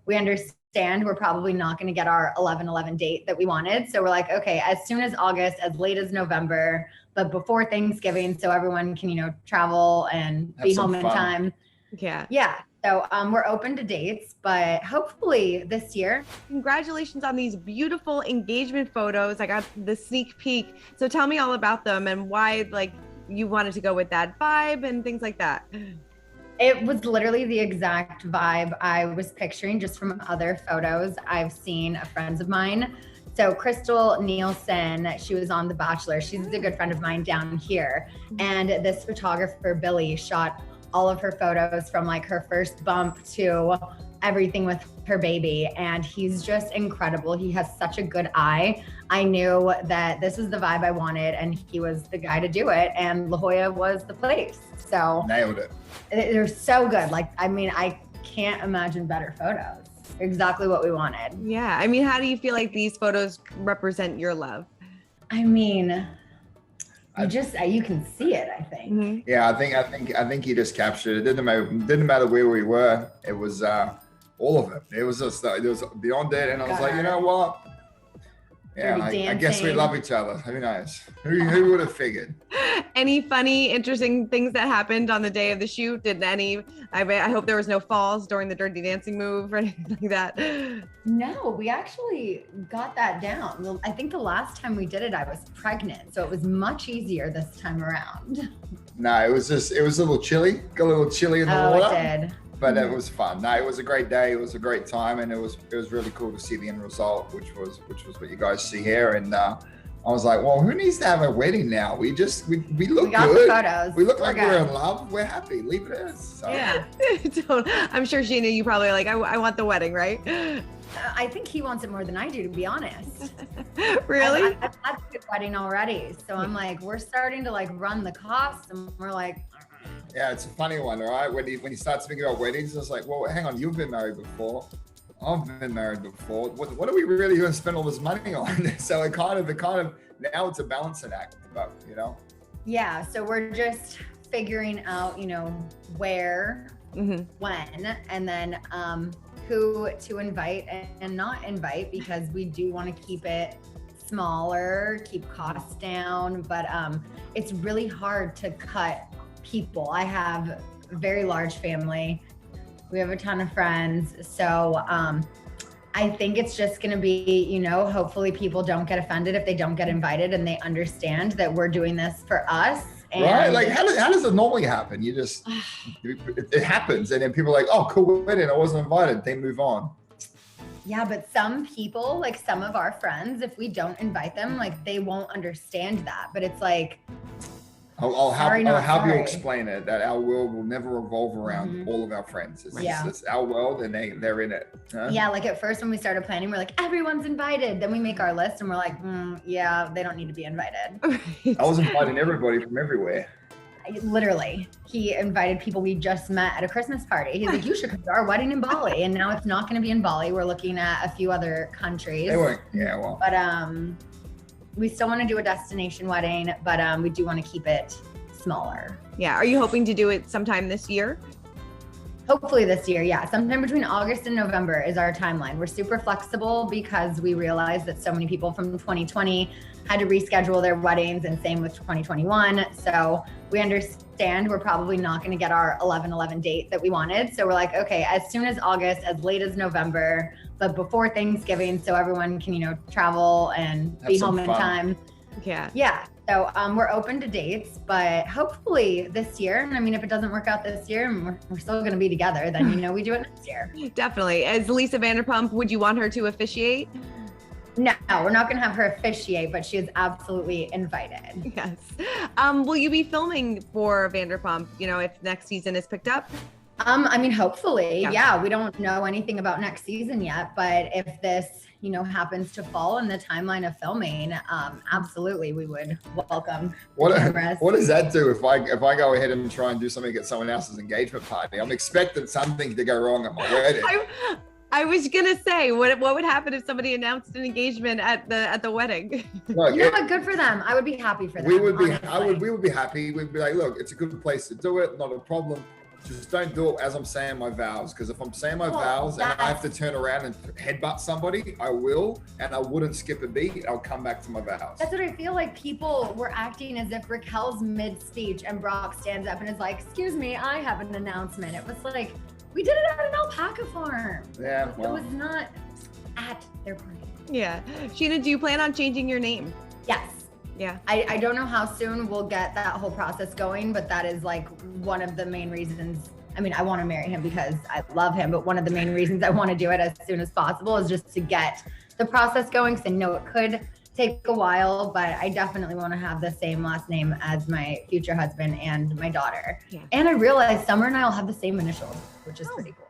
we understand we're probably not going to get our 11/11 date that we wanted. So we're like, okay, as soon as August, as late as November, but before Thanksgiving, so everyone can, travel and be home in time. Yeah. Yeah. So we're open to dates, but hopefully this year. Congratulations on these beautiful engagement photos. I got the sneak peek. So tell me all about them and why you wanted to go with that vibe and things like that. It was literally the exact vibe I was picturing just from other photos I've seen of friends of mine. So Crystal Nielsen, she was on The Bachelor. She's a good friend of mine down here. And this photographer, Billy, shot all of her photos from her first bump to everything with her baby. And he's just incredible. He has such a good eye. I knew that this was the vibe I wanted and he was the guy to do it. And La Jolla was the place. So nailed it. They're so good. I can't imagine better photos. Exactly what we wanted. Yeah. How do you feel like these photos represent your love? You can see it, I think. Mm-hmm. Yeah, I think you just captured it. It didn't matter where we were. It was all of it. It was beyond it, and I was like, you know what? Yeah, I guess we love each other. Who knows? Who would have figured? Any funny, interesting things that happened on the day of the shoot? I hope there was no falls during the Dirty Dancing move or anything like that. No, we actually got that down. I think the last time we did it, I was pregnant. So it was much easier this time around. No, it was a little chilly. Got a little chilly in the water. Oh, it did. But it was fun. No, it was a great day. It was a great time, and it was really cool to see the end result, which was what you guys see here. And I was like, well, who needs to have a wedding now? We look we got good. The photos. We look like we're in love. We're happy. Leave it as. So. Yeah. I'm sure Scheana, you probably I want the wedding, right? I think he wants it more than I do, to be honest. Really? I've had a good wedding already, so I'm like, we're starting to run the costs, and we're like. Yeah, it's a funny one, right? When you start thinking about weddings, it's like, well, hang on, you've been married before. I've been married before. What are we really going to spend all this money on? So it kind of now it's a balancing act, but Yeah, so we're just figuring out, where, when, and then who to invite and not invite, because we do want to keep it smaller, keep costs down, but it's really hard to cut people. I have a very large family. We have a ton of friends. So I think it's just going to be, hopefully people don't get offended if they don't get invited and they understand that we're doing this for us. And right? How does it normally happen? You just, it happens. And then people are like, oh, cool wedding. I wasn't invited. They move on. Yeah, but some people, some of our friends, if we don't invite them, they won't understand that. But it's I'll have you explain it, that our world will never revolve around all of our friends. It's our world and they're in it. Huh? Yeah, at first when we started planning, we're like, everyone's invited. Then we make our list and we're like, yeah, they don't need to be invited. I was inviting everybody from everywhere. Literally, he invited people we just met at a Christmas party. He's like, you should come to our wedding in Bali. And now it's not going to be in Bali. We're looking at a few other countries. They weren't, yeah, well. But we still want to do a destination wedding, but we do want to keep it smaller. Yeah. Are you hoping to do it sometime this year? Hopefully this year, yeah. Sometime between August and November is our timeline. We're super flexible because we realized that so many people from 2020 had to reschedule their weddings, and same with 2021. So we understand we're probably not going to get our 11/11 date that we wanted. So we're like, okay, as soon as August, as late as November, but before Thanksgiving, so everyone can, travel and be home in time. Yeah. Yeah. So we're open to dates, but hopefully this year, if it doesn't work out this year and we're still going to be together, then, we do it next year. Definitely. As Lisa Vanderpump, would you want her to officiate? No, we're not going to have her officiate, but she is absolutely invited. Yes. Will you be filming for Vanderpump, if next season is picked up? Hopefully, yeah. We don't know anything about next season yet, but if this, happens to fall in the timeline of filming, absolutely, we would welcome. What does that do if I go ahead and try and do something at someone else's engagement party? I'm expecting something to go wrong at my wedding. I was gonna say, what would happen if somebody announced an engagement at the wedding? Look, good for them. I would be happy for them. We would be happy. We'd be like, look, it's a good place to do it, not a problem. Just don't do it as I'm saying my vows, because if I'm saying my vows and I have to turn around and headbutt somebody, I will, and I wouldn't skip a beat. I'll come back to my vows. That's what I feel like. People were acting as if Raquel's mid-speech and Brock stands up and is like, excuse me, I have an announcement. It was like, we did it at an alpaca farm. Yeah, well. It was not at their party. Yeah. Scheana, do you plan on changing your name? Yes. Yeah. I don't know how soon we'll get that whole process going, but that is like one of the main reasons. I mean, I want to marry him because I love him, but one of the main reasons I want to do it as soon as possible is just to get the process going, because I know it could take a while, but I definitely want to have the same last name as my future husband and my daughter. Yeah. And I realized Summer and I will have the same initials, which is pretty cool.